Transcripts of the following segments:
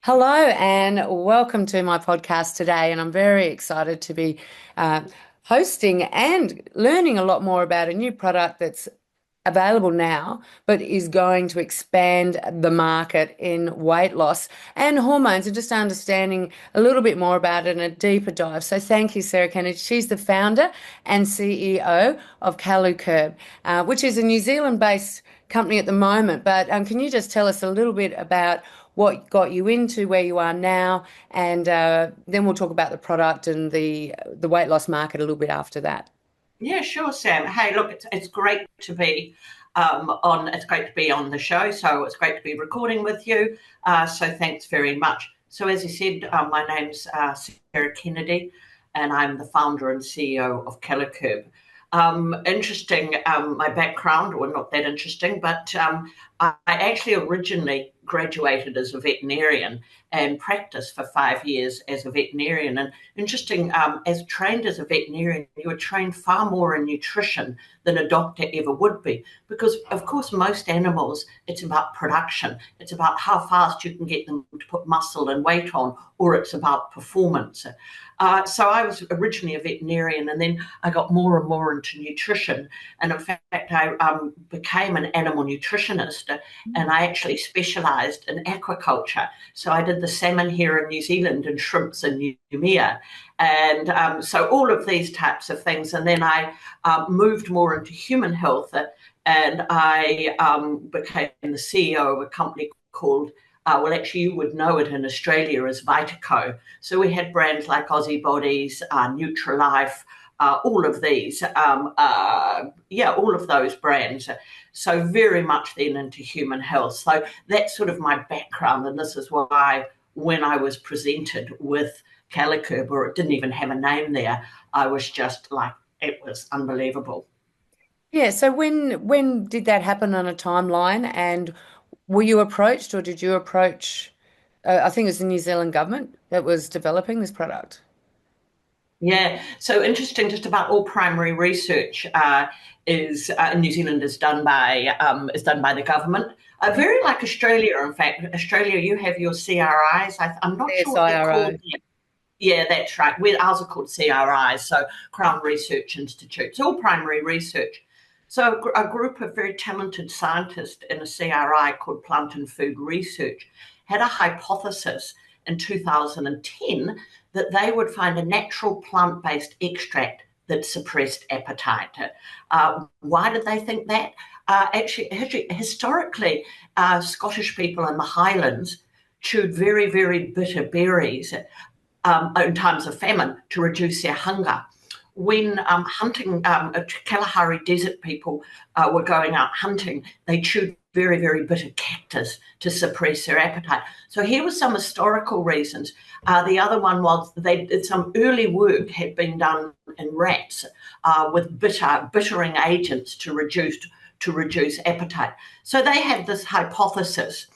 Hello and welcome to my podcast today. And I'm very excited to be uh, hosting and learning a lot more about a new product that's available now, but is going to expand the market in weight loss and hormones, and just understanding a little bit more about it in a deeper dive. So thank you, Sarah Kennedy. She's the founder and CEO of Calocurb, which is a New Zealand-based company at the moment. But can you just tell us a little bit about what got you into where you are now, and then we'll talk about the product and the weight loss market a little bit after that. Yeah, sure, Sam. Hey, look, it's great to be on. It's great to be on the show. So it's great to be recording with you. So thanks very much. So as you said, my name's Sarah Kennedy, and I'm the founder and CEO of Calocurb. Interesting, my background, or not that interesting, but I actually originally graduated as a veterinarian and practiced for 5 years as a veterinarian. And interesting, as trained as a veterinarian, you were trained far more in nutrition than a doctor ever would be. Because, of course, most animals, it's about production. It's about how fast you can get them to put muscle and weight on, or it's about performance. So I was originally a veterinarian, and then I got more and more into nutrition. And in fact, I became an animal nutritionist, and I actually specialised in aquaculture. So I did the salmon here in New Zealand and shrimps in Noumea. And so all of these types of things. And then I moved more into human health, and I became the CEO of a company called well, actually, you would know it in Australia as Vitaco. So we had brands like Aussie Bodies, Nutrilife, all of these, all of those brands. So very much then into human health. So that's sort of my background, and this is why when I was presented with Calocurb, or it didn't even have a name there, I was just like, it was unbelievable. Yeah, so when did that happen on a timeline, and were you approached, or did you approach, I think it was the New Zealand government that was developing this product? Yeah, so interesting. Just about all primary research is in New Zealand is done by the government. Very like Australia. In fact, Australia, you have your CRIs. I'm not sure what they're called. CSIRO. Yeah, that's right. Ours are called CRIs, so Crown Research Institutes. All primary research. So a group of very talented scientists in a CRI called Plant and Food Research had a hypothesis in 2010 that they would find a natural plant-based extract that suppressed appetite. Why did they think that? Historically, Scottish people in the Highlands chewed very, very bitter berries in times of famine to reduce their hunger. When hunting, Kalahari desert people were going out hunting, they chewed very, very bitter cactus to suppress their appetite. So here were some historical reasons. The other one was they did some early work had been done in rats with bittering agents to reduce appetite. So they had this hypothesis.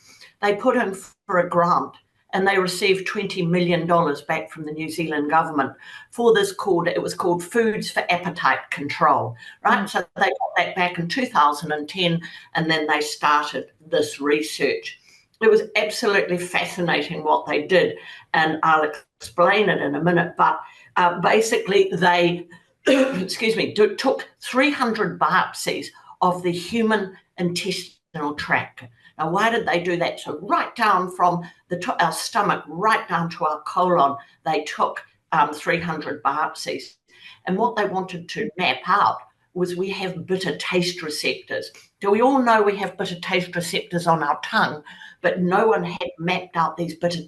They put in for a grant, and they received $20 million back from the New Zealand government for this it was called Foods for Appetite Control, right? So they got that back in 2010, and then they started this research. It was absolutely fascinating what they did, and I'll explain it in a minute, but basically they, excuse me, took 300 biopsies of the human intestinal tract. Now, why did they do that? So right down from our stomach, right down to our colon, they took 300 biopsies. And what they wanted to map out was we have bitter taste receptors. Do we all know we have bitter taste receptors on our tongue, but no one had mapped out these bitter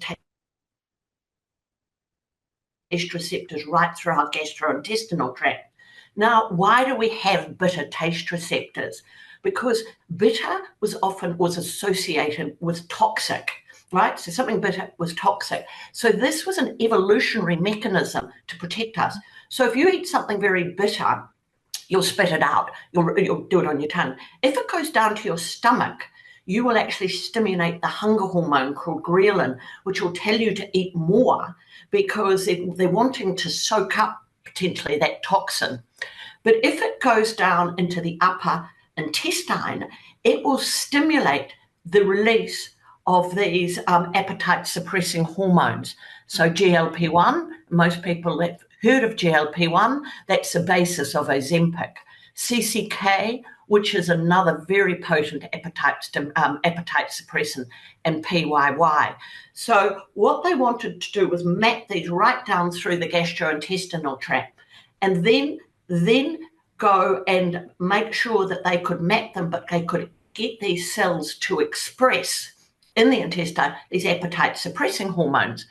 taste receptors right through our gastrointestinal tract. Now, why do we have bitter taste receptors? Because bitter was associated with toxic, right? So something bitter was toxic. So this was an evolutionary mechanism to protect us. So if you eat something very bitter, you'll spit it out. You'll do it on your tongue. If it goes down to your stomach, you will actually stimulate the hunger hormone called ghrelin, which will tell you to eat more because they're wanting to soak up potentially that toxin. But if it goes down into the upper intestine, it will stimulate the release of these appetite suppressing hormones. So GLP-1, most people have heard of GLP-1, that's the basis of Ozempic. CCK, which is another very potent appetite suppressant, and PYY. So what they wanted to do was map these right down through the gastrointestinal tract, and then go and make sure that they could map them, but they could get these cells to express in the intestine these appetite suppressing hormones.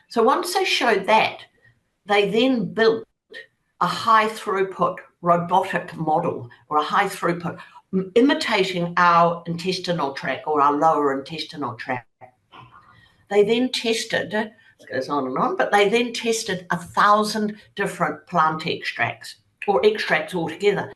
So once they showed that, they then built a high throughput robotic model, or a high throughput imitating our intestinal tract or our lower intestinal tract. They then tested, it goes on and on, but they then tested 1,000 different plant extracts or extracts altogether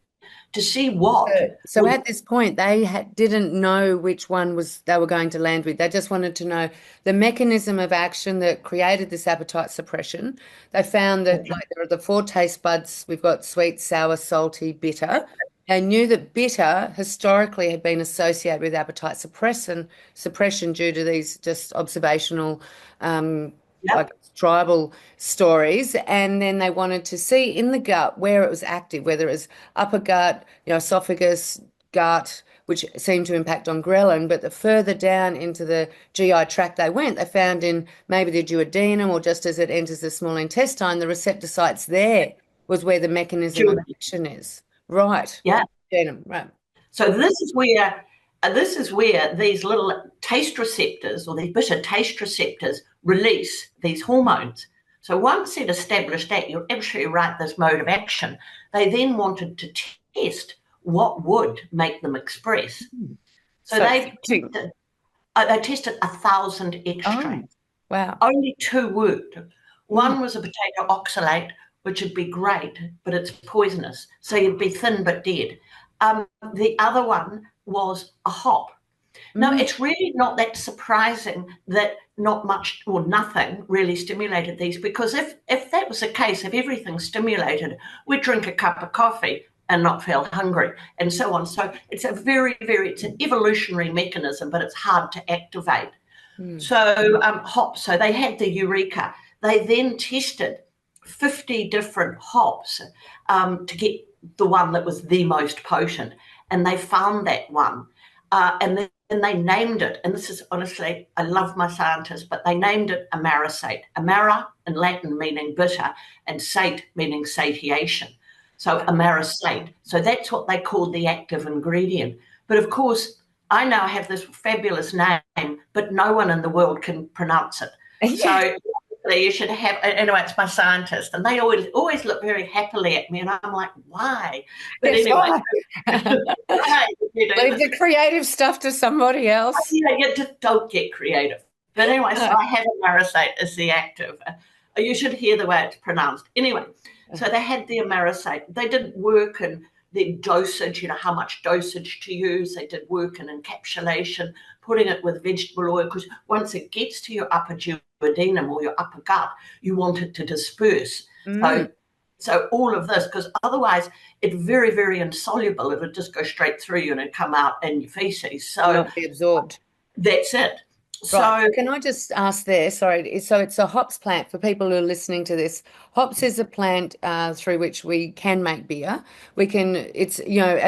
to see what So would. at this point, they didn't know which one was they were going to land with. They just wanted to know the mechanism of action that created this appetite suppression. They found that like there are the four taste buds. We've got sweet, sour, salty, bitter. They knew that bitter historically had been associated with appetite suppression due to these just observational, like Yep, tribal stories. And then they wanted to see in the gut where it was active, whether it was upper gut, esophagus, gut, which seemed to impact on ghrelin. But the further down into the GI tract they went, they found in maybe the duodenum or just as it enters the small intestine, the receptor sites there was where the mechanism of action is. Right. yeah. Duodenum, right. So this is where these little taste receptors, or these bitter taste receptors, release these hormones. So once they'd established that, you're absolutely right, this mode of action, they then wanted to test what would make them express. So So they interesting. tested, they tested 1,000 Oh, extracts. wow. Only two worked. Mm. One was a potato oxalate, which would be great, but it's poisonous. So you'd be thin but dead. The other one was a hop. Now, Mm. it's really not that surprising that not much or nothing really stimulated these, because if that was the case, if everything stimulated, we'd drink a cup of coffee and not feel hungry, and so on. So it's it's an evolutionary mechanism, but it's hard to activate. Mm. So hops, so they had the Eureka. They then tested 50 different hops to get the one that was the most potent. And they found that one. And then they named it. And this is honestly, I love my scientists, but they named it amaracate. Amara in Latin meaning bitter, and sate meaning satiation. So amaracate. So that's what they called the active ingredient. But of course, I now have this fabulous name, but no one in the world can pronounce it. Yeah, So you should have, anyway, it's my scientist, and they always look very happily at me, and I'm like, why? But it's anyway, fine. hey, Leave the creative stuff to somebody else. you just don't get creative. But anyway, so I have amaracate as the active. You should hear the way it's pronounced. Anyway, so they had the amaracate. They didn't work in the dosage, how much dosage to use. They did work in encapsulation, putting it with vegetable oil, because once it gets to your upper duodenum or your upper gut, you want it to disperse. Mm. So all of this, because otherwise it's very, very insoluble. It would just go straight through you and it'd come out in your feces. So Not be absorbed. that's it. Right. So Can I just ask there? Sorry. So it's a hops plant for people who are listening to this. Hops is a plant through which we can make beer. We can, as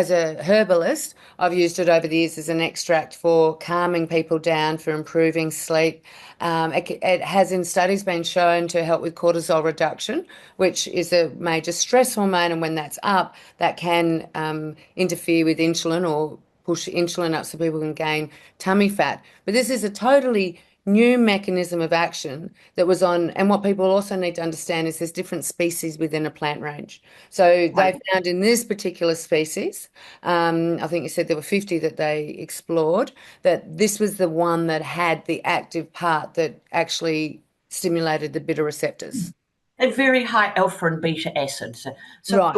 a herbalist, I've used it over the years as an extract for calming people down, for improving sleep. It has in studies been shown to help with cortisol reduction, which is a major stress hormone. And when that's up, that can interfere with insulin or push insulin up so people can gain tummy fat. But this is a totally new mechanism of action that was on, and what people also need to understand is there's different species within a plant range. So they found in this particular species, I think you said there were 50 that they explored, that this was the one that had the active part that actually stimulated the bitter receptors. they're very high alpha and beta acids. So Right.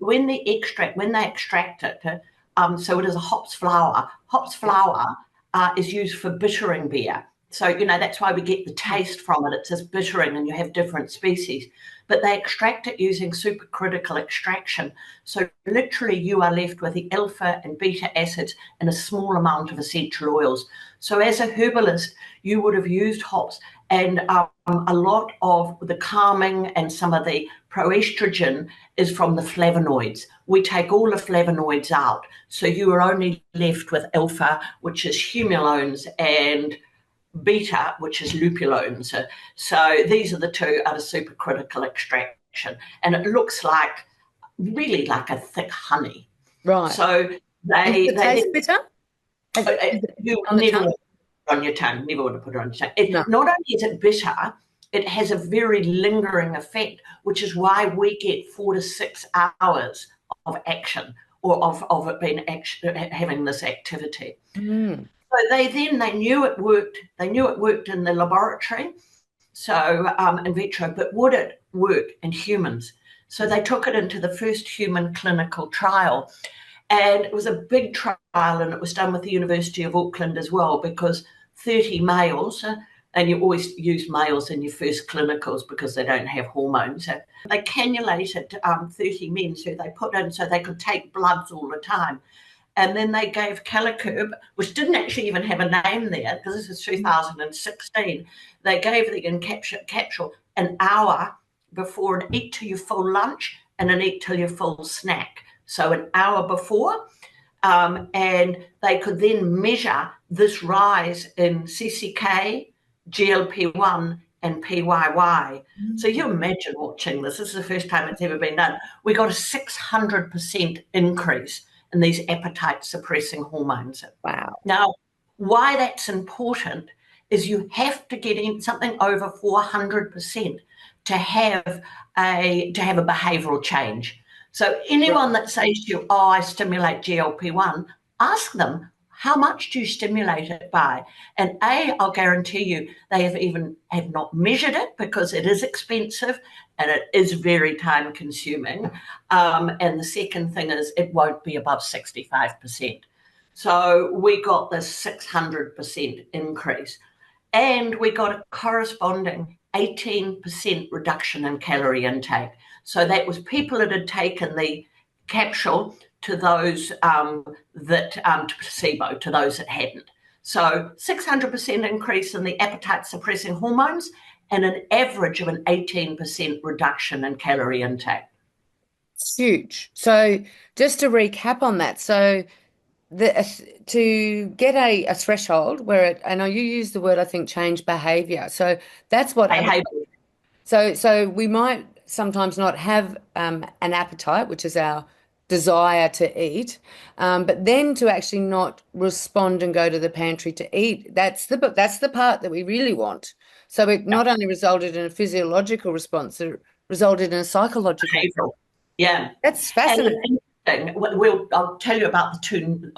when they extract it, so it is a hops flour. Hops flour is used for bittering beer. So, that's why we get the taste from it. It's as bittering and you have different species. But they extract it using supercritical extraction. So literally you are left with the alpha and beta acids and a small amount of essential oils. So as a herbalist, you would have used hops, and a lot of the calming and some of the proestrogen is from the flavonoids. We take all the flavonoids out. So you are only left with alpha, which is humulones, and beta, which is lupulones. So these are the two out of supercritical extraction. And it looks really like a thick honey. Right. So And does it taste bitter? You On the never tongue? want to put it on your tongue, never want to put it on your tongue. No. Not only is it bitter, it has a very lingering effect, which is why we get 4 to 6 hours of action, or of it being having this activity. Mm. So they knew it worked. They knew it worked in the laboratory, so in vitro, but would it work in humans? So they took it into the first human clinical trial. And it was a big trial, and it was done with the University of Auckland as well, because 30 males, and you always use males in your first clinicals because they don't have hormones. They cannulated 30 men who they put in so they could take bloods all the time. And then they gave Calocurb, which didn't actually even have a name there, because this is 2016. They gave the capsule an hour before an eat till your full lunch and an eat till your full snack. So an hour before, and they could then measure this rise in CCK, GLP-1, and PYY. So you imagine watching this. This is the first time it's ever been done. We got a 600% increase in these appetite suppressing hormones. Wow. Now, why that's important is you have to get in something over 400% to have a behavioral change. So anyone that says to you, "Oh, I stimulate GLP-1," ask them, how much do you stimulate it by? And I'll guarantee you they have not measured it, because it is expensive and it is very time consuming. And the second thing is it won't be above 65%. So we got this 600% increase, and we got a corresponding 18% reduction in calorie intake. So that was people that had taken the capsule to those to placebo, to those that hadn't. So 600% increase in the appetite suppressing hormones, and an average of an 18% reduction in calorie intake. It's huge. So just to recap on that, so to get a threshold where it, I know you use the word, I think, change behavior. So that's what other, Behavior. so we might sometimes not have an appetite, which is our desire to eat, but then to actually not respond and go to the pantry to eat, that's the part that we really want. So it not only resulted in a physiological response, it resulted in a psychological. Behavioral. Yeah. That's And fascinating. I'll tell you about the two.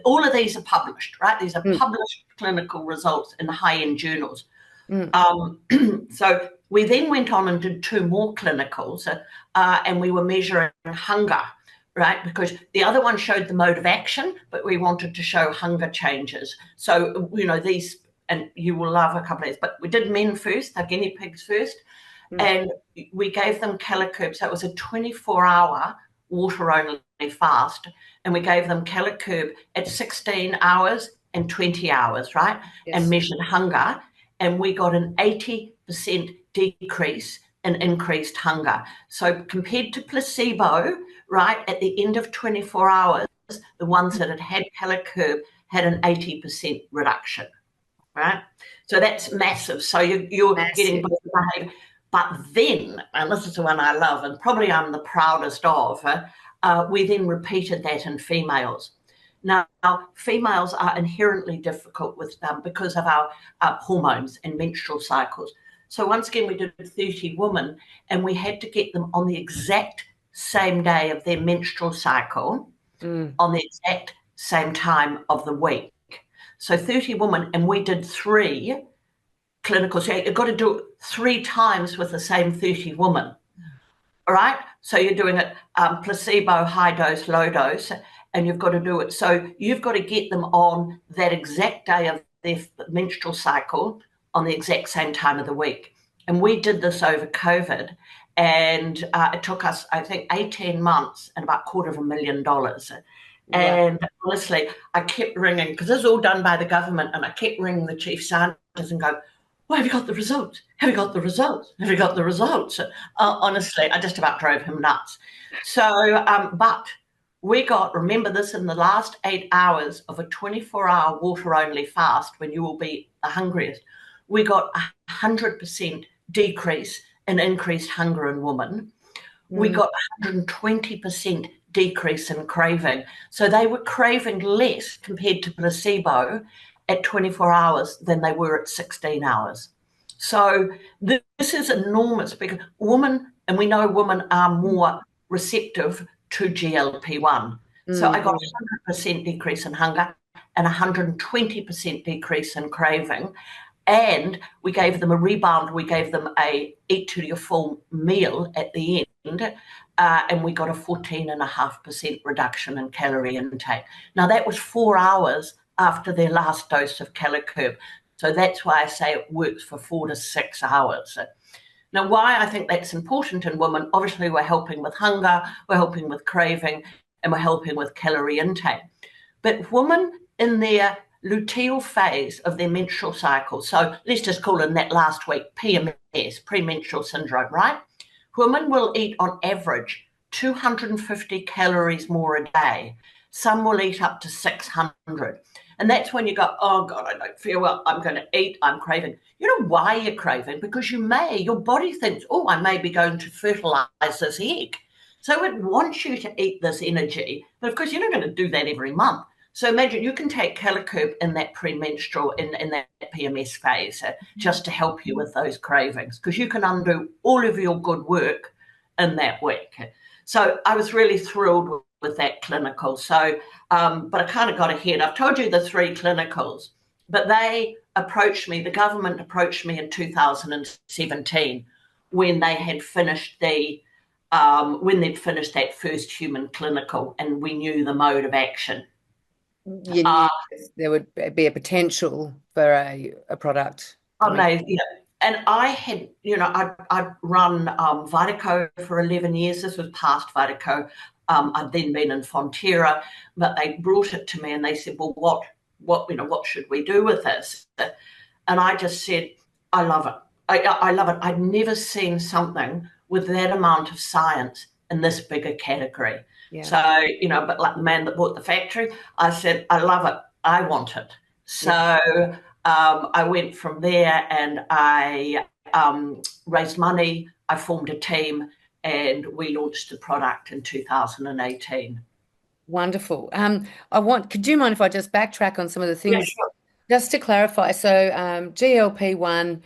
All of these are published, right? These are Mm, published clinical results in high-end journals. mm. So we then went on and did 2 more clinicals, and we were measuring hunger, right? Because the other one showed the mode of action, but we wanted to show hunger changes. So, these, and you will love a couple of these, but we did men first, the guinea pigs first, and we gave them Calocurb. So it was a 24-hour water-only fast, and we gave them Calocurb at 16 hours and 20 hours, right? Yes. And measured hunger, and we got an 80% decrease in increased hunger. So compared to placebo, right, at the end of 24 hours, the ones that had Calocurb had an 80% reduction, right? So that's massive. So you're getting both the behavior. But then, and this is the one I love, and probably I'm the proudest of, we then repeated that in females. Now, females are inherently difficult with them because of our hormones and menstrual cycles. So once again, we did 30 women, and we had to get them on the exact same day of their menstrual cycle, on the exact same time of the week. So 30 women, and we did 3 clinicals. So you've got to do it 3 times with the same 30 women. All right? So you're doing it placebo, high dose, low dose, and you've got to do it. So you've got to get them on that exact day of their menstrual cycle on the exact same time of the week. And we did this over COVID, and it took us, I think, 18 months and about $250,000. Wow. And honestly, I kept ringing, because this is all done by the government, and I kept ringing the chief scientist and go, well, have you got the results? Have you got the results? Have you got the results? Honestly, I just about drove him nuts. So, but we got, remember this, in the last 8 hours of a 24-hour water-only fast, when you will be the hungriest, we got 100% decrease in increased hunger in women. We got 120% decrease in craving. So they were craving less compared to placebo at 24 hours than they were at 16 hours. So this is enormous, because women, and we know women are more receptive to GLP-1. So I got 100% decrease in hunger and 120% decrease in craving. And we gave them a rebound. We gave them a eat to your full meal at the end, and we got a 14.5% reduction in calorie intake. Now, that was 4 hours after their last dose of Calocurb. So that's why I say it works for 4 to 6 hours. Now, why I think that's important in women, obviously we're helping with hunger, we're helping with craving, and we're helping with calorie intake. But women in their luteal phase of their menstrual cycle, so let's just call in that last week PMS, premenstrual syndrome, right? Women will eat on average 250 calories more a day. Some will eat up to 600. And that's when you go, oh God, I don't feel well, I'm going to eat, I'm craving. You know why you're craving? Because your body thinks, oh, I may be going to fertilize this egg. So it wants you to eat this energy. But of course, you're not going to do that every month. So imagine you can take Calocurb in that premenstrual, in that PMS phase, just to help you with those cravings, because you can undo all of your good work in that week. So I was really thrilled with that clinical. So, but I kind of got ahead. I've told you the 3 clinicals, but they approached me, the government approached me in 2017 when they had finished when they'd finished that first human clinical, and we knew the mode of action. You knew there would be a potential for a product coming. And I had, I'd run Vitaco for 11 years. This was past Vitaco. I'd then been in Fonterra, but they brought it to me and they said, well, what should we do with this? And I just said, I love it. I love it. I'd never seen something with that amount of science in this bigger category. Yeah. So, but like the man that bought the factory, I said, I love it. I want it. So I went from there and I raised money. I formed a team and we launched the product in 2018. Wonderful. Could you mind if I just backtrack on some of the things? Yeah, sure. Just to clarify, so GLP-1,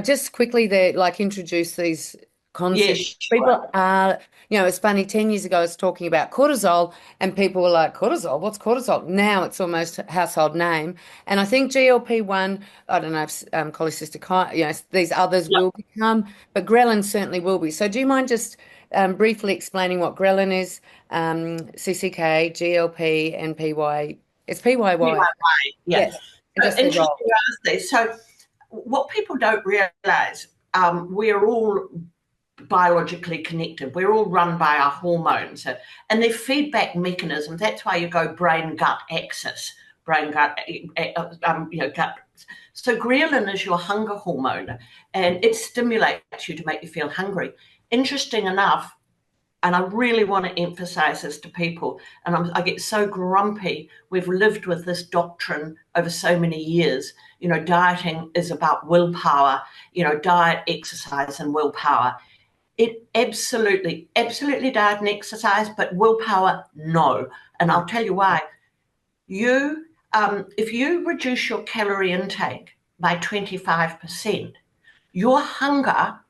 just quickly there, like introduce these concepts. Yes, sure. People are, it's funny, 10 years ago I was talking about cortisol and people were like, cortisol, what's cortisol? Now it's almost a household name. And I think GLP-1, I don't know if cholecystokinin, these others will become, but ghrelin certainly will be. So do you mind just briefly explaining what ghrelin is, CCK, GLP, and PY? It's PYY. PYY, yeah. Yes. So interesting you ask this. So what people don't realise, we're all biologically connected. We're all run by our hormones and their feedback mechanisms. That's why you go brain-gut axis, brain-gut, gut. So ghrelin is your hunger hormone and it stimulates you to make you feel hungry. Interesting enough, and I really want to emphasize this to people, and I get so grumpy. We've lived with this doctrine over so many years. Dieting is about willpower, diet, exercise, and willpower. It absolutely diet and exercise, but willpower, no. And I'll tell you why. If you reduce your calorie intake by 25%, your hunger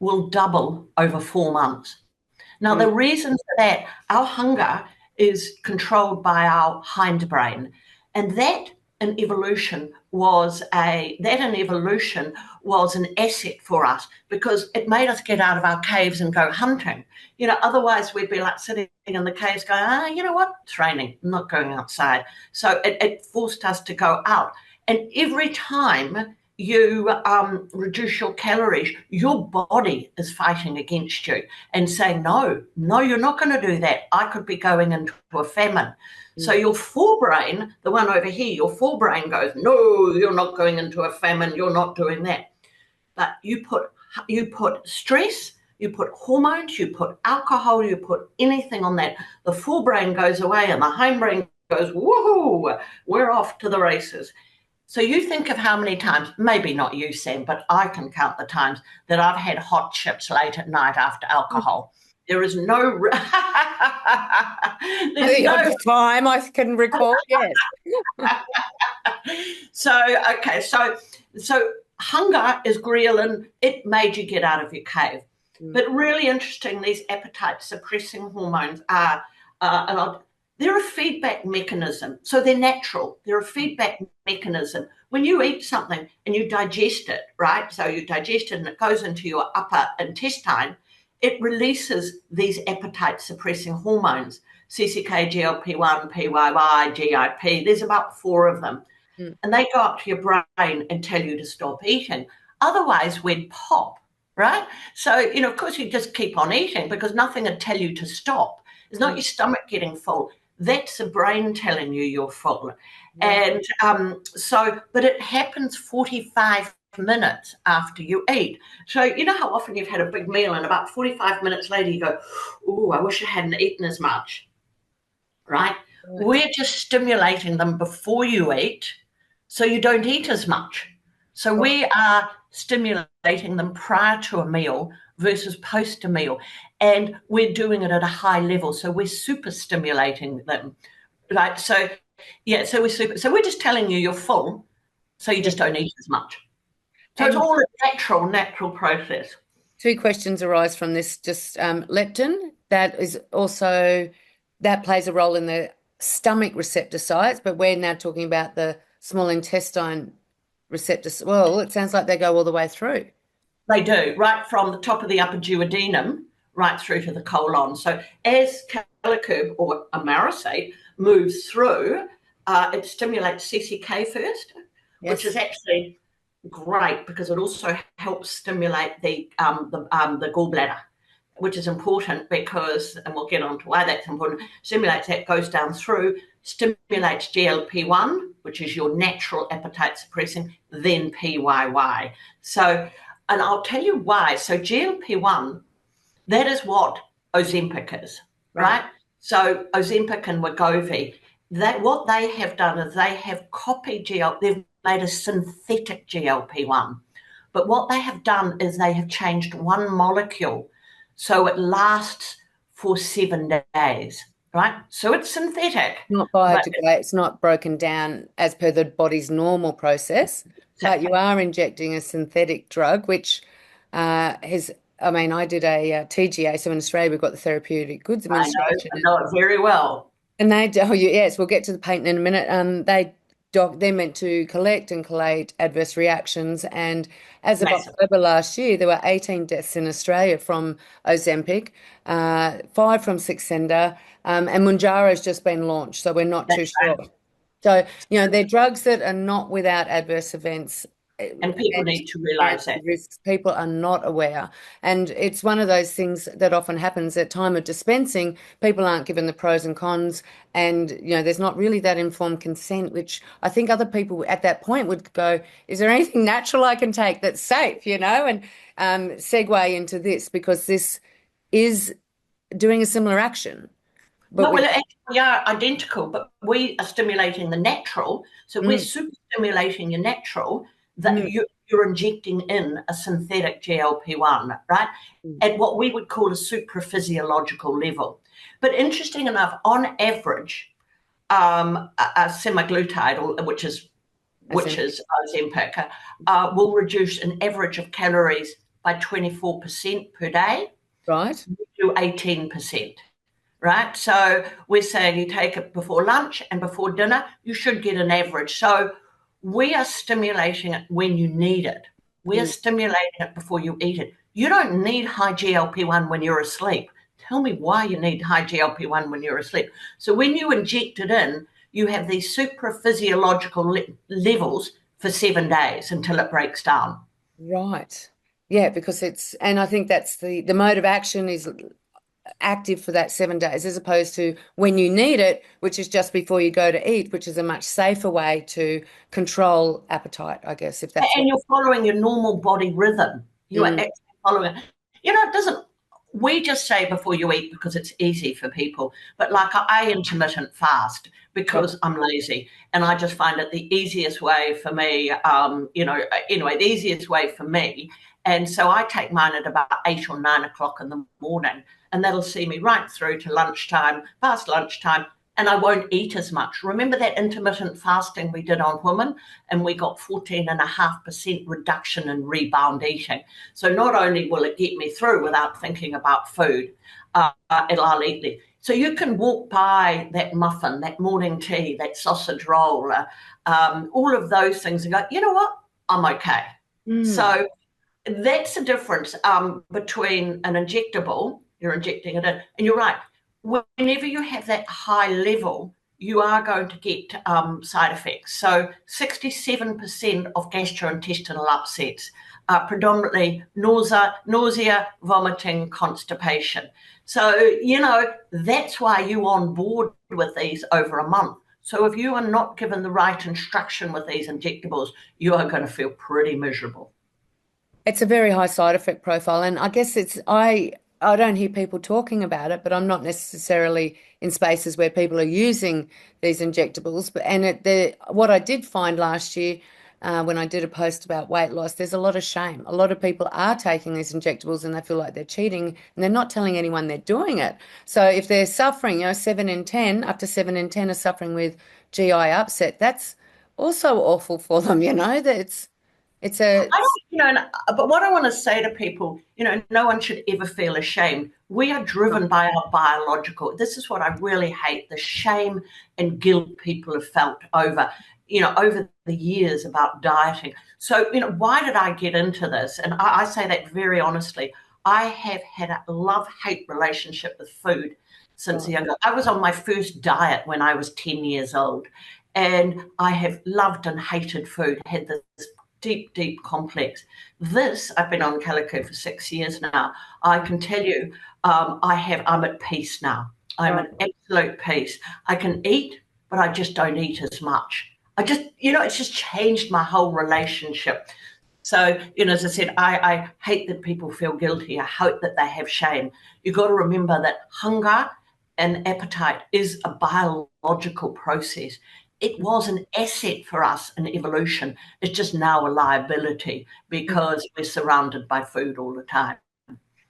will double over 4 months. Now, the reason for that, our hunger is controlled by our hindbrain, and that in evolution was an asset for us because it made us get out of our caves and go hunting. Otherwise we'd be like sitting in the caves going, you know what? It's raining. I'm not going outside. So it forced us to go out. And every time you reduce your calories, your body is fighting against you and saying, no, you're not going to do that. I could be going into a famine. So your forebrain, the one over here, your forebrain goes, no, you're not going into a famine. You're not doing that. But you put stress, you put hormones, you put alcohol, you put anything on that. The forebrain goes away and the hindbrain goes, woohoo, we're off to the races. So you think of how many times, maybe not you, Sam, but I can count the times that I've had hot chips late at night after alcohol. There is no... The other time I can recall, yes. So hunger is ghrelin. It made you get out of your cave. But really interesting, these appetite suppressing hormones are... they're a feedback mechanism. So they're natural. They're a feedback mechanism. When you eat something and you digest it, right? So you digest it and it goes into your upper intestine, it releases these appetite suppressing hormones, CCK, GLP-1, PYY, GIP. There's about 4 of them. And they go up to your brain and tell you to stop eating. Otherwise, we'd pop, right? So, of course, you just keep on eating because nothing would tell you to stop. It's not your stomach getting full. That's the brain telling you you're full. And but it happens 45 minutes after you eat. So you know how often you've had a big meal and about 45 minutes later you go, oh, I wish I hadn't eaten as much, right? We're just stimulating them before you eat so you don't eat as much. So we are stimulating them prior to a meal versus post a meal. And we're doing it at a high level. So we're super stimulating them. Right. So we're just telling you you're full, so you just don't eat as much. So it's all a natural process. 2 questions arise from this. Just leptin, that plays a role in the stomach receptor sites, but we're now talking about the small intestine receptors. Well, it sounds like they go all the way through. They do, right from the top of the upper duodenum right through to the colon. So as Calocurb or Amarisate moves through, it stimulates CCK first, which is actually great because it also helps stimulate the gallbladder, which is important because, and we'll get on to why that's important, stimulates that, goes down through, stimulates GLP-1, which is your natural appetite suppressing, then PYY. So, and I'll tell you why. So GLP-1, that is what Ozempic is, right? So Ozempic and Wegovy, what they have done is they have copied they've made a synthetic GLP-1. But what they have done is they have changed one molecule so it lasts for 7 days, right? So it's synthetic. Not biodegradable, it's not broken down as per the body's normal process, but you are injecting a synthetic drug, which I did a TGA, so in Australia we've got the Therapeutic Goods Administration. I know it very well. And they tell you, yes, we'll get to the patent in a minute. They're meant to collect and collate adverse reactions. And as of October last year, there were 18 deaths in Australia from Ozempic, 5 from Saxenda, and Mounjaro's just been launched, so we're not too sure. So, they're drugs that are not without adverse events. And people need to realise that. Risks. People are not aware. And it's one of those things that often happens at time of dispensing. People aren't given the pros and cons. And, there's not really that informed consent, which I think other people at that point would go, is there anything natural I can take that's safe, and segue into this because this is doing a similar action. But we are identical, but we are stimulating the natural. So we're super stimulating your natural that you're injecting in a synthetic GLP-1, right? At what we would call a supraphysiological level. But interesting enough, on average, a semaglutide, which is Ozempic, will reduce an average of calories by 24% per day. Right. To 18%. Right? So we're saying you take it before lunch and before dinner, you should get an average. So we are stimulating it when you need it. We are stimulating it before you eat it. You don't need high GLP-1 when you're asleep. Tell me why you need high GLP-1 when you're asleep. So when you inject it in, you have these supraphysiological levels for 7 days until it breaks down. Right. Yeah, because and I think that's the mode of action is active for that 7 days, as opposed to when you need it, which is just before you go to eat, which is a much safer way to control appetite, I guess, if that's what. And you're following your normal body rhythm. You are Mm, actually following it. It doesn't, we just say before you eat because it's easy for people. But like I intermittent fast yeah. because I'm lazy. And I just find it the easiest way for me, anyway, the easiest way for me. And so I take mine at about 8 or 9 o'clock in the morning. And that'll see me right through to lunchtime, past lunchtime, and I won't eat as much. Remember that intermittent fasting we did on women? And we got 14.5% reduction in rebound eating. So not only will it get me through without thinking about food, I'll eat it. So you can walk by that muffin, that morning tea, that sausage roll, all of those things and go, you know what? I'm okay. Mm, So that's the difference between an injectable, you're injecting it in, and you're right. Whenever you have that high level, you are going to get side effects. So 67% of gastrointestinal upsets are predominantly nausea, vomiting, constipation. So, that's why you're on board with these over a month. So if you are not given the right instruction with these injectables, you are going to feel pretty miserable. it's a very high side effect profile, and I guess I don't hear people talking about it, but I'm not necessarily in spaces where people are using these injectables. But what I did find last year, when I did a post about weight loss, there's a lot of shame. A lot of people are taking these injectables and they feel like they're cheating, and they're not telling anyone they're doing it. So if they're suffering, 7 in 10, up to 7 in 10 are suffering with GI upset. That's also awful for them. That it's a I don't, but what I want to say to people, no one should ever feel ashamed. We are driven by our biological. This is what I really hate, the shame and guilt people have felt over the years about dieting. So, why did I get into this? And I say that very honestly. I have had a love-hate relationship with food since younger. I was on my first diet when I was 10 years old. And I have loved and hated food, had this deep, deep complex. I've been on Calocurb for 6 years now. I can tell you, I'm at peace now. I'm right. at absolute peace. I can eat, but I just don't eat as much. It's just changed my whole relationship. So, as I said, I hate that people feel guilty. I hope that they have shame. You've got to remember that hunger and appetite is a biological process. It was an asset for us in evolution. It's just now a liability because we're surrounded by food all the time.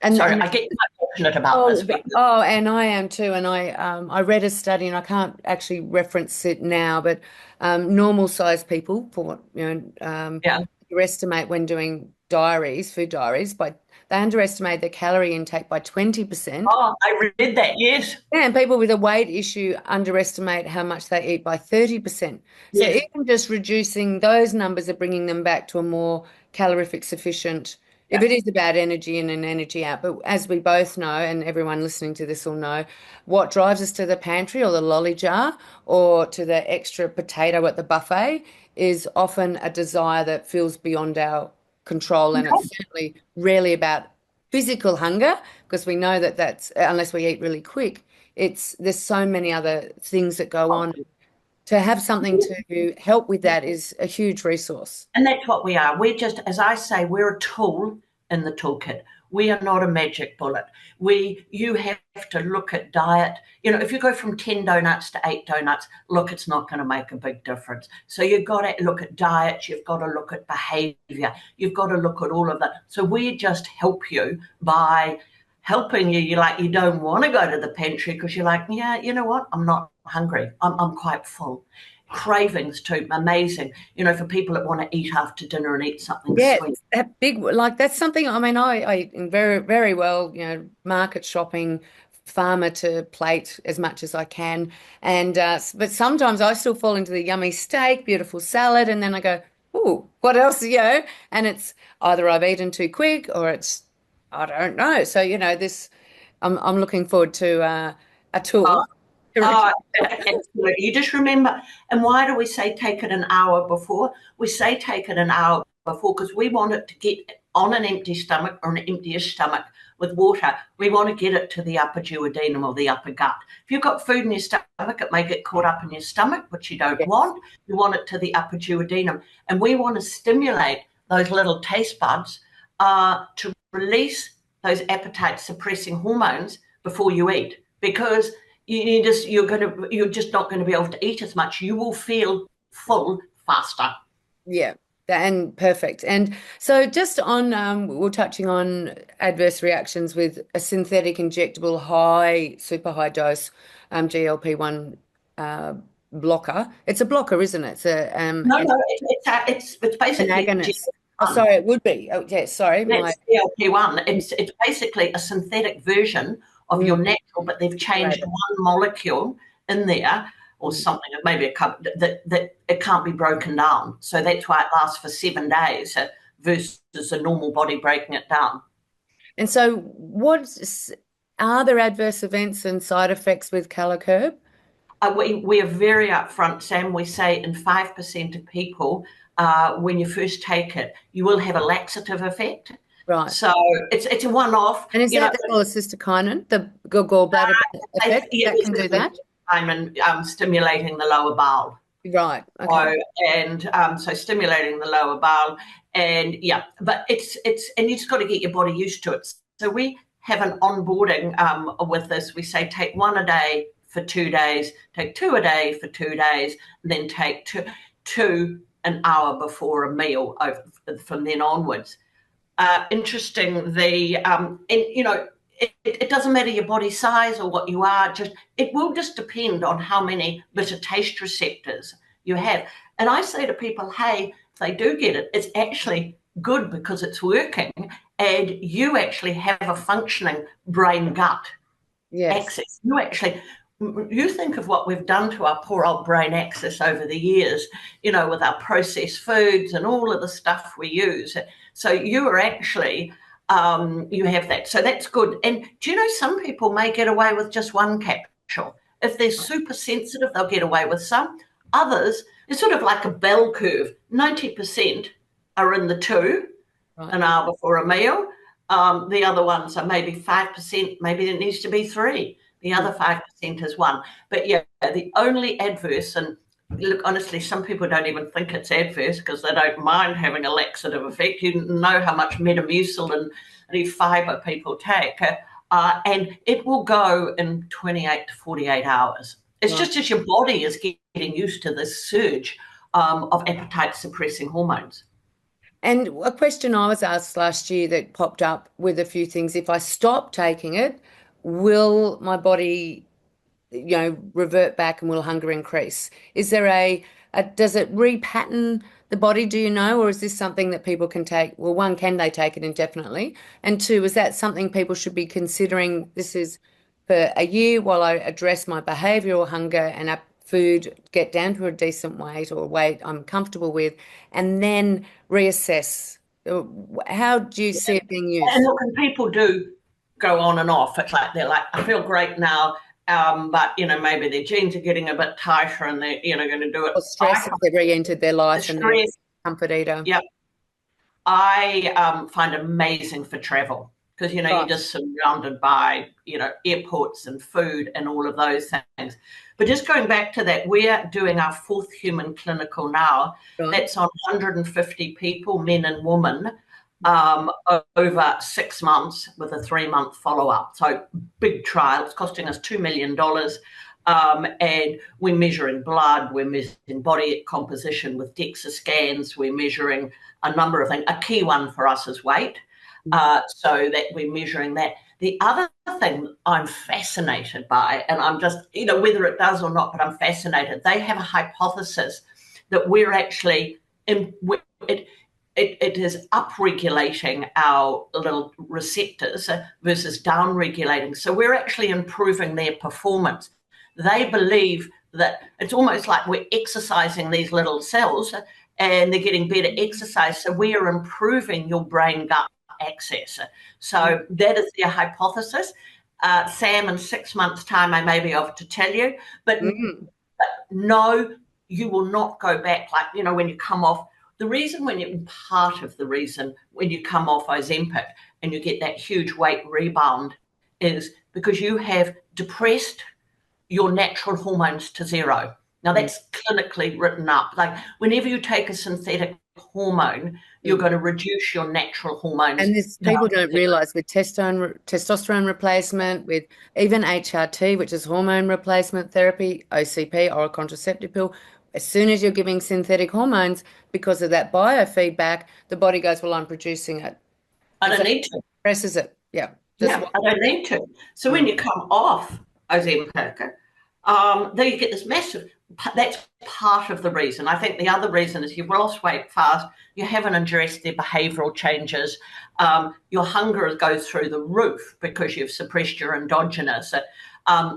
Sorry, And I get quite passionate about this oh, because, and I am too. And I read a study, and I can't actually reference it now, but normal sized people, for what yeah. underestimate when doing food diaries, they underestimate their calorie intake by 20%. Oh, I read that. Yes. Yeah, and people with a weight issue underestimate how much they eat by 30%. So Yes. even just reducing those numbers are bringing them back to a more calorific sufficient, if Yeah. it is about energy in and energy out. But as we both know, and everyone listening to this will know, what drives us to the pantry or the lolly jar or to the extra potato at the buffet is often a desire that feels beyond our control. And it's certainly rarely about physical hunger, because we know that that's, unless we eat really quick, there's so many other things that go on. To have something to help with that is a huge resource. And that's what we are. We're just, as I say, we're a tool in the toolkit. We are not a magic bullet. You have to look at diet. If you go from 10 donuts to 8 donuts, look, it's not going to make a big difference. So you've got to look at diet. You've got to look at behavior. You've got to look at all of that. So we just help you by helping you. You don't want to go to the pantry because you're like, yeah, you know what? I'm not hungry. I'm quite full. Cravings too, amazing. For people that want to eat after dinner and eat something Yeah, sweet. that big, like that's something, I mean, I very, very well, market shopping, farmer to plate as much as I can. And, but sometimes I still fall into the yummy steak, beautiful salad, and then I go, ooh, what else, And it's either I've eaten too quick or I don't know. So, I'm looking forward to a Oh, tool. Oh, absolutely. You just remember, and why do we say take it an hour before? We say take it an hour before because we want it to get on an empty stomach or an empty-ish stomach with water. We want to get it to the upper duodenum or the upper gut. If you've got food in your stomach, it may get caught up in your stomach, which you don't Yes. want. You want it to the upper duodenum. And we want to stimulate those little taste buds to release those appetite suppressing hormones before you eat because you're just not going to be able to eat as much. You will feel full faster. Yeah, and perfect. And so, just on, we're touching on adverse reactions with a synthetic injectable high, super high dose GLP-1 uh, blocker. It's a blocker, isn't it? It's It's an basically agonist. Oh, GLP-1. sorry, it would be. Oh, yeah, sorry, my That's GLP-1. It's basically a synthetic version of mm, your natural, but they've changed regulator. one molecule in there or Mm. something, maybe a couple that it can't be broken down. So that's why it lasts for 7 days versus a normal body breaking it down. And so, are there adverse events and side effects with Calocurb? We are very upfront, Sam. We say in 5% of people, when you first take it, you will have a laxative effect. Right. So it's a one-off. And is You know, that the cholecystokinin, the gallbladder effect yeah, that this can is do the that? I'm stimulating the lower bowel. Right. Okay. So so stimulating the lower bowel, and yeah, but it's and you just got to get your body used to it. So we have an onboarding with this. We say take one a day for 2 days, take two a day for 2 days, and then take two an hour before a meal from then onwards. Interesting. And it doesn't matter your body size or what you are. Just it will just depend on how many bitter taste receptors you have. And I say to people, hey, if they do get it, it's actually good because it's working, and you actually have a functioning brain gut Yes. access. You think of what we've done to our poor old brain access over the years, with our processed foods and all of the stuff we use. So you are actually, you have that. So that's good. And do you know some people may get away with just one capsule? If they're super sensitive, they'll get away with some. Others, it's sort of like a bell curve. 90% are in the two Right. an hour before a meal. The other ones are maybe 5%, maybe it needs to be three. The other 5% is one. But yeah, the only adverse, and look, honestly, some people don't even think it's adverse because they don't mind having a laxative effect. You know how much Metamucil and the fiber people take, and it will go in 28 to 48 hours. It's Right. just as your body is getting used to this surge of appetite suppressing hormones. And a question I was asked last year that popped up with a few things, if I stop taking it, will my body, revert back and will hunger increase? Is there does it repattern the body, do you know, or is this something that people can take? Well, one, can they take it indefinitely? And two, is that something people should be considering? This is for a year while I address my behavioral hunger and up food, get down to a decent weight or weight I'm comfortable with, and then reassess. How do you see it being And used? look, and people do go on and off. It's like they're like, I feel great now, but maybe their genes are getting a bit tighter, and they're going to do it. Or stress if they've re-entered their The life and they're a stress, comfort eater? yeah, I find amazing for travel because you're Right, just surrounded by airports and food and all of those things. But just going back to that, we're doing our fourth human clinical now. right. That's on 150 people, men and women, over 6 months with a 3-month follow-up. So big trial. It's costing us $2 million. And we're measuring blood, we're measuring body composition with DEXA scans, we're measuring a number of things. A key one for us is weight, so that we're measuring that. The other thing I'm fascinated by, and I'm just, whether it does or not, but I'm fascinated, they have a hypothesis that we're actually, it is upregulating our little receptors versus downregulating. So we're actually improving their performance. They believe that it's almost like we're exercising these little cells and they're getting better exercise. So we are improving your brain gut access. So that is their hypothesis. Sam, in 6 months' time, I may be able to tell you, but Mm. no, you will not go back. Like, when you come off, part of the reason when you come off Ozempic and you get that huge weight rebound is because you have depressed your natural hormones to zero. Now, Mm. that's clinically written up. Like, whenever you take a synthetic hormone, you're Mm. going to reduce your natural hormones And this down people to don't zero. realize with testosterone replacement, with even HRT, which is hormone replacement therapy, OCP, oral contraceptive pill, as soon as you're giving synthetic hormones, because of that biofeedback, the body goes, well, I'm producing it. I And so don't it need to. presses it. Yeah. Just Yeah, what. I don't need to. So when Mm. you come off Ozempic, then you get this massive. That's part of the reason. I think the other reason is you've lost weight fast. You haven't addressed the behavioural changes. Your hunger goes through the roof because you've suppressed your endogenous.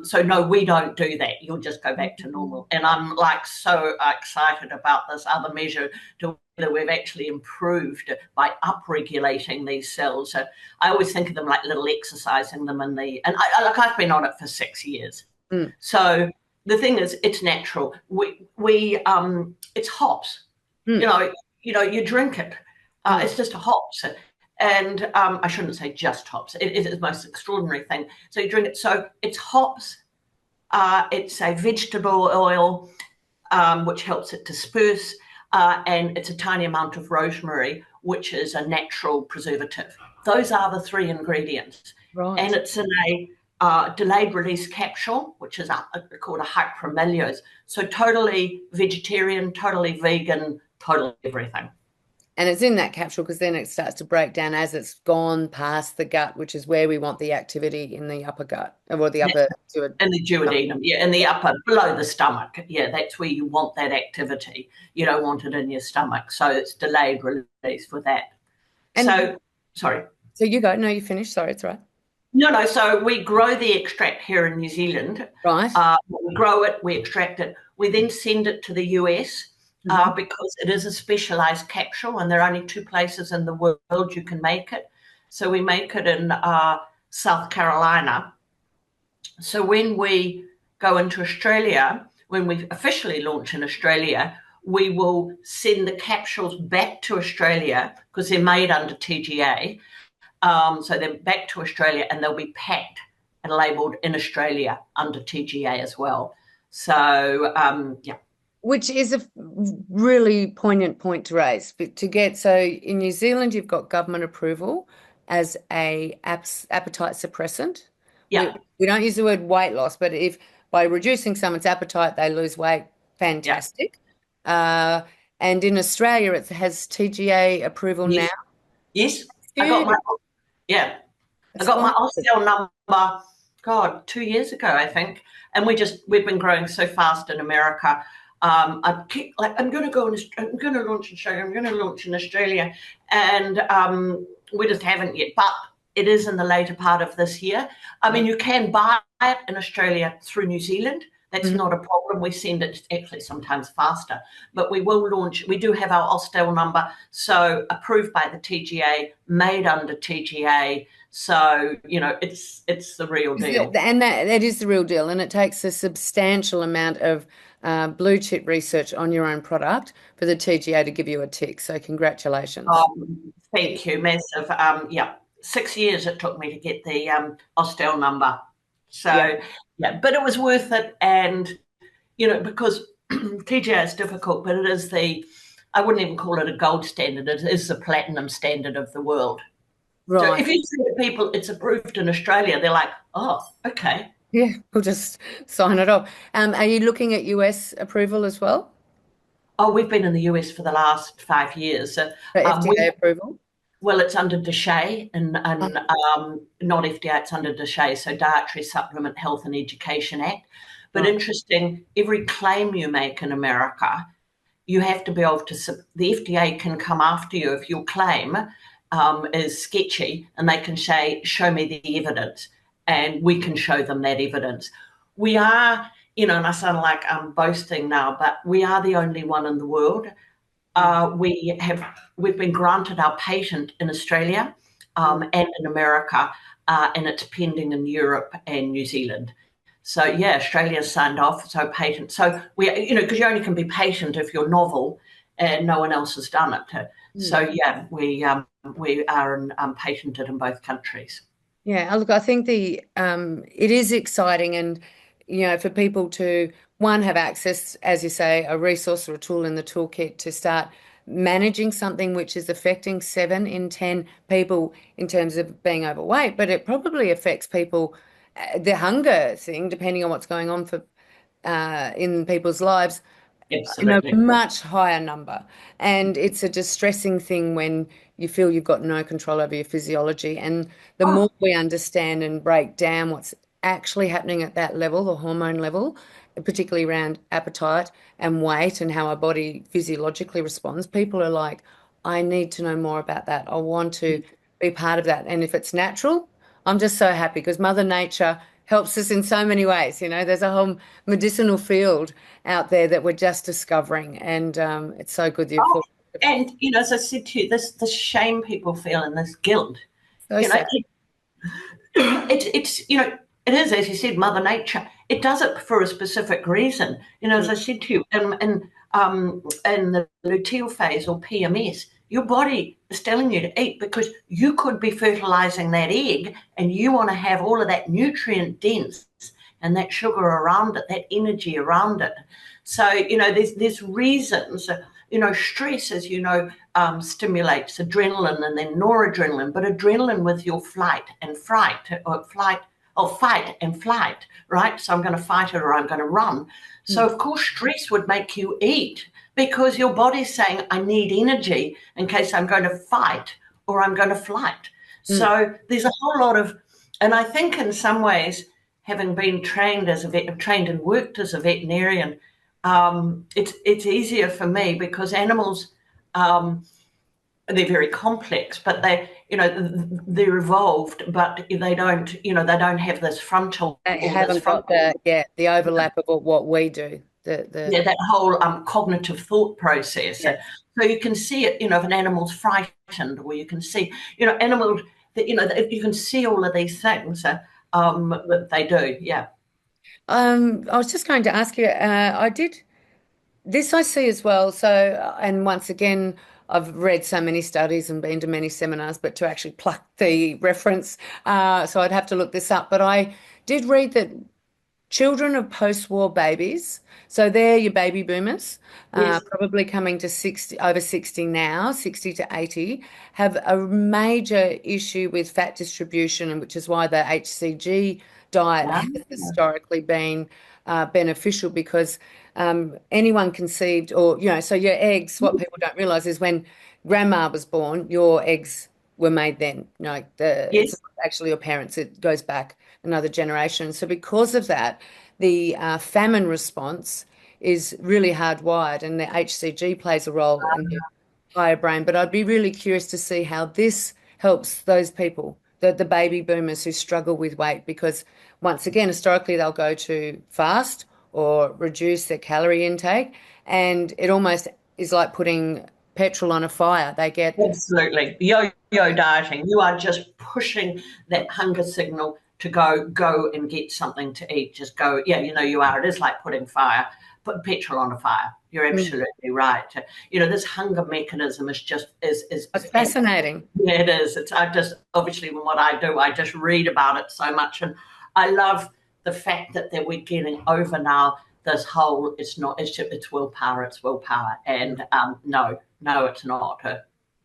So no, we don't do that. You'll just go back to normal. And I'm like so excited about this other measure to whether we've actually improved by upregulating these cells. I always think of them like little exercising them I've been on it for 6 years. Mm. So the thing is, it's natural. It's hops. You Mm. know, you drink it. Mm. It's just hops, and I shouldn't say just hops. It is the most extraordinary thing. So you drink it. So it's hops. It's a vegetable oil, which helps it disperse, and it's a tiny amount of rosemary, which is a natural preservative. Those are the three ingredients, and Right. it's in a delayed release capsule, which is called a hyperamelase. So totally vegetarian, totally vegan, totally everything. And it's in that capsule because then it starts to break down as it's gone past the gut, which is where we want the activity in the upper gut or the That's upper to it. in the duodenum, yeah, in the Yeah. upper, below the stomach. Yeah, that's where you want that activity. You don't want it in your stomach. So it's delayed release for that. And So, sorry. so you go. No, you finished. Sorry, it's right. No, no. So we grow the extract here in New Zealand. Right. We grow it, we extract it. We then send it to the US Hmm. because it is a specialized capsule and there are only two places in the world you can make it. So we make it in South Carolina. So when we go into Australia, when we officially launch in Australia, we will send the capsules back to Australia because they're made under TGA. So they're back to Australia and they'll be packed and labelled in Australia under TGA as well. So yeah. Which is a really poignant point to raise. But to get so in New Zealand, you've got government approval as a appetite suppressant. We Yeah, we don't use the word weight loss, but if by reducing someone's appetite they lose weight, yeah, fantastic. Uh, and in Australia, it has TGA approval now. yes, yes. I got my Huge. yeah, I It's got my gone. Ostel number. God, 2 years ago, I think, and we've been growing so fast in America. I keep like I'm going to go and I'm going to launch in Australia. I'm going to launch in Australia, and we just haven't yet. But it is in the later part of this year. I mean, you can buy it in Australia through New Zealand. That's Mhm. not a problem. We send it actually sometimes faster, but we will launch. We do have our Ostel number, so approved by the TGA, made under TGA. So it's the real deal. And that is the real deal. And it takes a substantial amount of blue chip research on your own product for the TGA to give you a tick. So congratulations. Thank you, massive. Yeah, 6 years it took me to get the Ostel number. Yeah. So yeah, but it was worth it, and because TGA is difficult, but it is I wouldn't even call it a gold standard. It is the platinum standard of the world. So Right. if you say to people it's approved in Australia, they're like, oh, okay. Yeah, we'll just sign it off. Are you looking at US approval as well? Oh, we've been in the US for the last 5 years. So, For we FDA approval? well, it's under DSHEA Uh, and not FDA, it's under DSHEA, so Dietary Supplement Health and Education Act. But right. interesting, every claim you make in America, you have to be able to, the FDA can come after you if your claim is sketchy and they can say, show me the evidence, and we can show them that evidence. We are, and I sound like I'm boasting now, but we are the only one in the world. We've been granted our patent in Australia, and in America, and it's pending in Europe and New Zealand. So yeah, Australia's signed off, so patent. So we, because you only can be patent if you're novel, and no one else has done it. So Mm. yeah, we are patented in both countries. Yeah, look, I think the it is exciting, and for people to one have access, as you say, a resource or a tool in the toolkit to start managing something which is affecting 7 in 10 people in terms of being overweight, but it probably affects people, the hunger thing, depending on what's going on for in people's lives, in a Absolutely. much higher number. And it's a distressing thing when you feel you've got no control over your physiology. And the more Oh, we understand and break down what's actually happening at that level, the hormone level, particularly around appetite and weight and how our body physiologically responds, people are like, I need to know more about that. I want to be part of that. And if it's natural, I'm just so happy because Mother Nature helps us in so many ways. There's a whole medicinal field out there that we're just discovering, and it's so good that you've oh, thought about it. and as I said to you, this shame people feel and this guilt, So you know, sad. it's it is, as you said, Mother Nature. It does it for a specific reason. As I said to you, in the luteal phase or PMS, your body is telling you to eat because you could be fertilizing that egg, and you want to have all of that nutrient dense and that sugar around it, that energy around it. So there's reasons. Stress, as stimulates adrenaline and then noradrenaline, but adrenaline with your flight and fright, or fight and flight, right? So I'm going to fight it or I'm going to run. So Mm, of course, stress would make you eat because your body's saying, I need energy in case I'm going to fight or I'm going to flight. mm. So there's a whole lot of, and I think in some ways, having been trained as a trained and worked as a veterinarian, it's easier for me because animals, they're very complex, but they're evolved, but they don't have this frontal They or this haven't got frontal, the overlap of what we do. The yeah, that whole cognitive thought process. So Yes. you can see it, if an animal's frightened, or you can see, animals that that you can see all of these things that they do. Yeah. I was just going to ask you, I did this I see as well. So, and once again, I've read so many studies and been to many seminars, but to actually pluck the reference, so I'd have to look this up. But I did read that children of post-war babies, so they're your baby boomers, Yes. probably coming to 60, over 60 now, 60 to 80, have a major issue with fat distribution, and which is why the HCG diet Yeah. has historically been beneficial because anyone conceived, or, so your eggs, what people don't realize is when grandma was born, your eggs were made then. It's Yes. not actually your parents, it goes back another generation. So because of that, the famine response is really hardwired, and the HCG plays a role in the higher brain. But I'd be really curious to see how this helps those people, the baby boomers who struggle with weight, because once again, historically, they'll go to fast or reduce their calorie intake, and it almost is like putting petrol on a fire. They get Absolutely. Yo-yo dieting. You are just pushing that hunger signal to go and get something to eat. Just go. Yeah, you are. It is like putting petrol on a fire. You're Mm. absolutely right. This hunger mechanism is just It's is fascinating. yeah, it is. It's I just obviously when what I do, I just read about it so much, and I love the fact that we're getting over now this whole it's willpower, and no, it's not.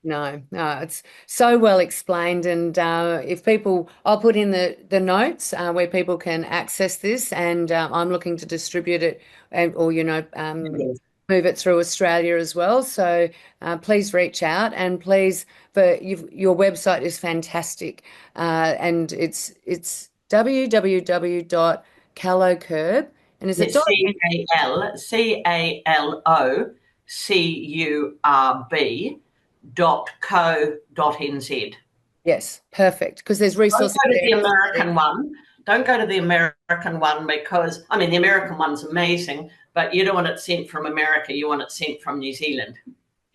No, no, it's so well explained. And if people, I'll put in the notes where people can access this, and I'm looking to distribute it, or move it through Australia as well. So please reach out, and please, your website is fantastic, and it's www.calocurb, and is it Yes, dot? CALOCURB.co.nz. Yes, perfect, because there's Don't resources go to there. the American one. Don't go to the American one because, I mean, the American one's amazing, but you don't want it sent from America. You want it sent from New Zealand.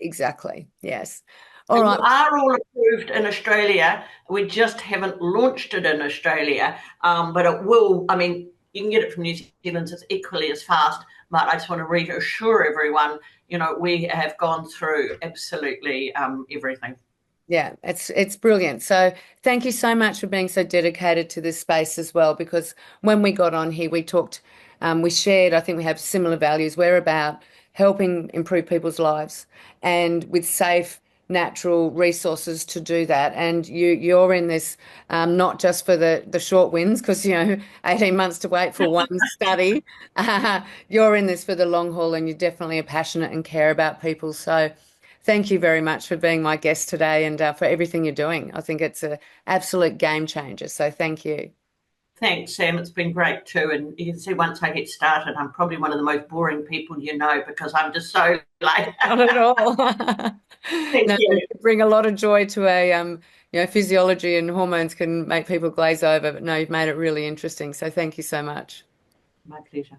Exactly. Yes. All And we right. are all approved in Australia. We just haven't launched it in Australia, but it will. I mean, you can get it from New Zealand. It's equally as fast. But I just want to reassure everyone, we have gone through absolutely everything. Yeah, it's brilliant. So thank you so much for being so dedicated to this space as well, because when we got on here, we talked, we shared, I think we have similar values. We're about helping improve people's lives and with safe, natural resources to do that. And you're in this not just for the short wins, because 18 months to wait for one study. You're in this for the long haul, and you definitely are passionate and care about people. So thank you very much for being my guest today and for everything you're doing. I think it's an absolute game changer. So thank you. Thanks, Sam. It's been great too. And you can see once I get started, I'm probably one of the most boring people because I'm just so like, Not at all. thank No, you. you bring a lot of joy to physiology and hormones can make people glaze over, but no, you've made it really interesting. So thank you so much. My pleasure.